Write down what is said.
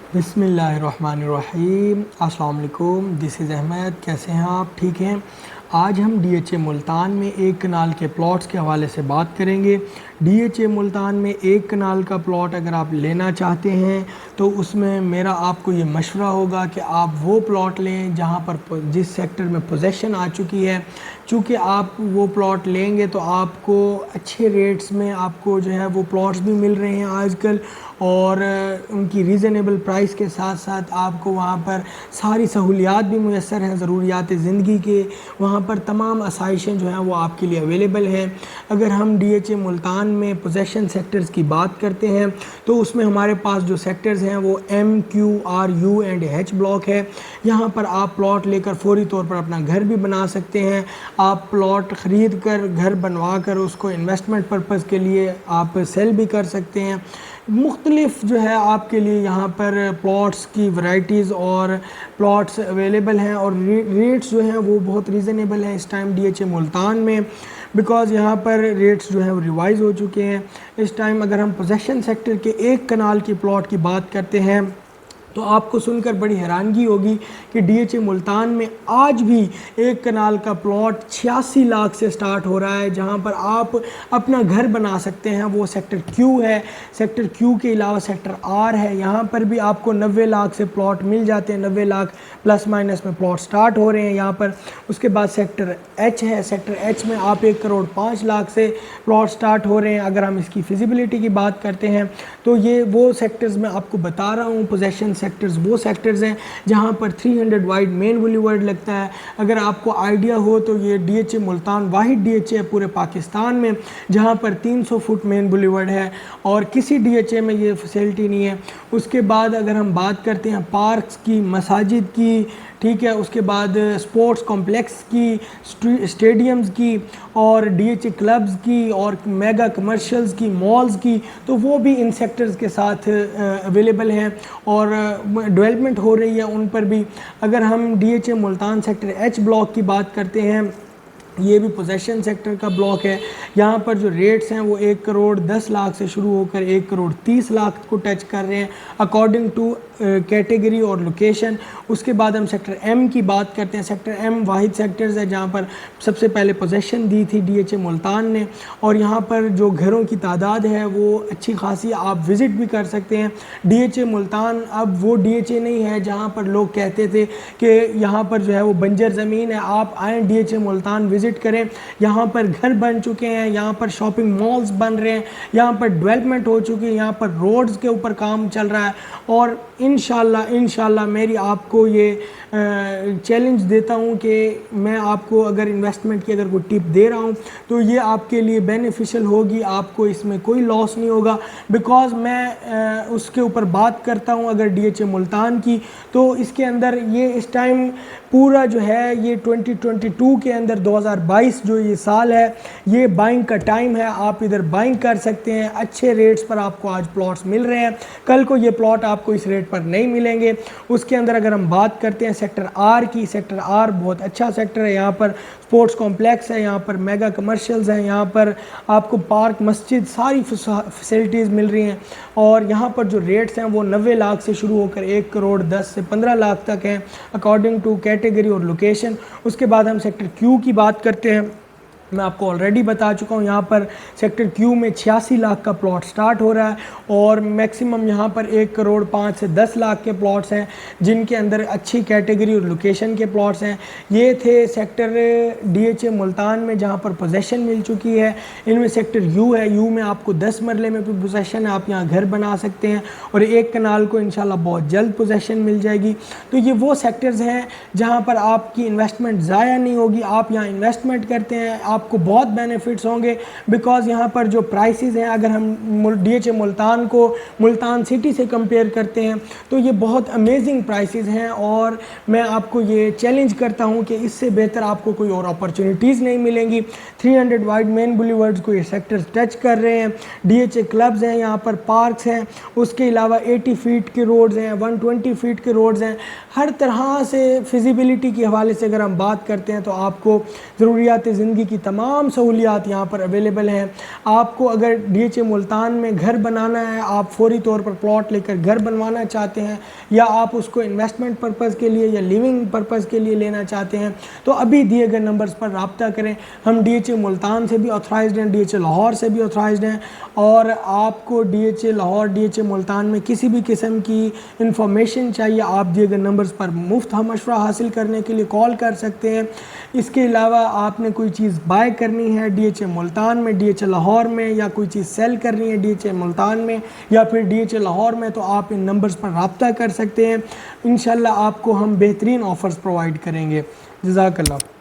बिस्मिल्लाहिर्रहमानिर्रहीम। अस्सलाम वालेकुम। This is Ahmed. कैसे हैं आप? ठीक हैं। आज हम डीएचए मुल्तान में एक कनाल के प्लॉट्स के हवाले से बात करेंगे। डीएचए मुल्तान में एक कनाल का प्लॉट अगर आप लेना चाहते हैं तो उसमें मेरा आपको ये मशवरा होगा कि आप वो प्लॉट लें जहाँ पर जिस सेक्टर में पोजेसन आ चुकी है। चूँकि आप वो प्लॉट लेंगे तो आपको अच्छे रेट्स में आपको जो है वो प्लॉट्स भी मिल रहे हैं आजकल, और उनकी रीज़नेबल प्राइस के साथ साथ आपको वहाँ पर सारी सहूलियात भी मुयस्सर हैं, ज़रूरियात ज़िंदगी के वहाँ पर तमाम आसाइशें जो हैं वो आपके लिए अवेलेबल हैं। अगर हम डीएचए मुल्तान में पोजेसन सेक्टर्स की बात करते हैं तो उसमें हमारे पास जो सेक्टर्स हैं वो M, Q, R, U and H block है। यहाँ पर आप प्लॉट लेकर फौरी तौर पर अपना घर भी बना सकते हैं। आप प्लॉट ख़रीद कर घर बनवा कर उसको इन्वेस्टमेंट पर्पज़ के लिए आप सेल भी कर सकते हैं। मुख्तलिफ़ जो है आपके लिए यहाँ पर प्लॉट्स की वैरायटीज़ और प्लॉट्स अवेलेबल हैं, और रेट्स जो हैं वो बहुत रीज़नेबल हैं इस टाइम डीएचए मुल्तान में, बिकॉज़ यहाँ पर रेट्स जो हैं वो रिवाइज़ हो चुके हैं इस टाइम। अगर हम पोजेसन सेक्टर के एक कनाल की प्लॉट की बात करते हैं तो आपको सुनकर बड़ी हैरानगी होगी कि डीएचए मुल्तान में आज भी एक कनाल का प्लॉट 86 लाख से स्टार्ट हो रहा है, जहां पर आप अपना घर बना सकते हैं। वो सेक्टर क्यू है। सेक्टर क्यू के अलावा सेक्टर आर है, यहां पर भी आपको 90 लाख से प्लॉट मिल जाते हैं। 90 लाख प्लस माइनस में प्लॉट स्टार्ट हो रहे हैं यहाँ पर। उसके बाद सेक्टर एच है। सेक्टर एच में आप 1 करोड़ 5 लाख से प्लॉट स्टार्ट हो रहे हैं। अगर हम इसकी फिजिबिलिटी की बात करते हैं तो ये वो सेक्टर्स मैं आपको बता रहा हूँ। पोजेसन सेक्टर्स वो सेक्टर्स हैं जहाँ पर 300 वाइड मेन बुलेवार्ड लगता है। अगर आपको आइडिया हो तो ये डीएचए मुल्तान वाहिद डीएचए है पूरे पाकिस्तान में जहाँ पर 300 फुट मेन बुलेवार्ड है, और किसी डीएचए में ये फैसिलिटी नहीं है। उसके बाद अगर हम बात करते हैं पार्क्स की, मसाजिद की, ठीक है, उसके बाद स्पोर्ट्स कॉम्प्लेक्स की, स्टेडियम्स की, और डीएचए क्लब्स की, और मेगा कमर्शियल्स की, मॉल्स की, तो वो भी इन सेक्टर्स के साथ अवेलेबल हैं और डेवलपमेंट हो रही है उन पर भी। अगर हम DHA Multan sector H block की बात करते हैं, ये भी पोजेसन सेक्टर का ब्लॉक है। यहाँ पर जो रेट्स हैं वो 1 करोड़ 10 लाख से शुरू होकर 1 करोड़ 30 लाख को टच कर रहे हैं अकॉर्डिंग टू कैटेगरी और लोकेशन। उसके बाद हम सेक्टर एम की बात करते हैं। सेक्टर एम वाहिद सेक्टर्स है जहाँ पर सबसे पहले पोजेसन दी थी डीएचए मुल्तान ने, और यहाँ पर जो घरों की तादाद है वो अच्छी खासी, आप विज़िट भी कर सकते हैं। डीएचए मुल्तान अब वो डीएचए नहीं है जहाँ पर लोग कहते थे कि यहाँ पर जो है वो बंजर ज़मीन है, आप आएँ डीएचए मुल्तान विज़िट करें। यहाँ पर घर बन चुके हैं, यहाँ पर शॉपिंग मॉल्स बन रहे हैं, यहाँ पर डेवलपमेंट हो चुकी है, यहाँ पर रोड्स के ऊपर काम चल रहा है। और इंशाल्लाह मेरी आपको ये चैलेंज देता हूँ कि मैं आपको अगर इन्वेस्टमेंट की अगर कोई टिप दे रहा हूँ तो ये आपके लिए बेनिफिशियल होगी, आपको इसमें कोई लॉस नहीं होगा। बिकॉज़ मैं उसके ऊपर बात करता हूँ अगर डीएचए मुल्तान की, तो इसके अंदर ये इस टाइम पूरा जो है ये 2022 के अंदर 2022 जो ये साल है ये बाइंग का टाइम है। आप इधर बाइंग कर सकते हैं। अच्छे रेट्स पर आपको आज प्लॉट्स मिल रहे हैं, कल को ये प्लॉट आपको इस रेट पर नहीं मिलेंगे। उसके अंदर अगर हम बात करते हैं सेक्टर आर की, सेक्टर आर बहुत अच्छा सेक्टर है। यहाँ पर स्पोर्ट्स कॉम्प्लेक्स है, यहाँ पर मेगा कमर्शियल्स हैं, यहाँ पर आपको पार्क, मस्जिद, सारी फैसिलिटीज़ मिल रही हैं। और यहाँ पर जो रेट्स हैं वो 90 लाख से शुरू होकर 1 करोड़ 10 से 15 लाख तक हैं अकॉर्डिंग टू कैटेगरी और लोकेशन। उसके बाद हम सेक्टर क्यू की बात करते हैं। मैं आपको ऑलरेडी बता चुका हूँ, यहाँ पर सेक्टर क्यू में 86 लाख का प्लॉट स्टार्ट हो रहा है, और मैक्सिमम यहाँ पर 1 करोड़ 5 से 10 लाख के प्लॉट्स हैं जिनके अंदर अच्छी कैटेगरी और लोकेशन के प्लॉट्स हैं। ये थे सेक्टर डीएचए मुल्तान में जहाँ पर पोजेसन मिल चुकी है। इनमें सेक्टर यू है। यू में आपको 10 मरले में भी पोजेसन है, आप यहाँ घर बना सकते हैं, और एक कनाल को इंशाल्लाह बहुत जल्द पोजेसन मिल जाएगी। तो ये वो सेक्टर्स हैं जहाँ पर आपकी इन्वेस्टमेंट ज़ाया नहीं होगी। आप यहाँ इन्वेस्टमेंट करते हैं, आपको बहुत बेनिफिट्स होंगे। बिकॉज़ यहाँ पर जो प्राइसेस हैं, अगर हम डीएचए मुल्तान को मुल्तान सिटी से कंपेयर करते हैं तो ये बहुत अमेजिंग प्राइसेस हैं, और मैं आपको ये चैलेंज करता हूँ कि इससे बेहतर आपको कोई और अपॉर्चुनिटीज़ नहीं मिलेंगी। 300 वाइड मेन बुलेवार्ड्स को ये सेक्टर्स टच कर रहे हैं। डीएचए क्लब्स हैं, यहाँ पर पार्क्स हैं, उसके अलावा 80 फीट के रोड्स हैं, 120 फीट के रोड्स हैं। हर तरह से फिजिबिलिटी के हवाले से अगर हम बात करते हैं तो आपको ज़रूरियात ज़िंदगी की तमाम सहूलियात यहाँ पर अवेलेबल हैं। आपको अगर DHA मुल्तान में घर बनाना है, आप फौरी तौर पर प्लॉट लेकर घर बनवाना चाहते हैं, या आप उसको इन्वेस्टमेंट पर्पज़ के लिए या लिविंग पर्पज़ के लिए लेना चाहते हैं, तो अभी दिए गए नंबर्स पर रब्ता करें। हम DHA मुल्तान से भी ऑथराइज्ड हैं, DHA लाहौर से भी ऑथराइज्ड हैं, और आपको DHA लाहौर, DHA मुल्तान में किसी भी किस्म की इंफॉर्मेशन चाहिए, आप दिए गए नंबर्स पर मुफ्त मशवरा हासिल करने के लिए कॉल कर सकते हैं। इसके अलावा आपने कोई चीज़ बाय करनी है DHA मुल्तान में, DHA लाहौर में, या कोई चीज़ सेल करनी है DHA मुल्तान में या फिर DHA लाहौर में, तो आप इन नंबर्स पर रब्ता कर सकते हैं। इंशाल्लाह आपको हम बेहतरीन ऑफ़र्स प्रोवाइड करेंगे। जज़ाकल्लाह।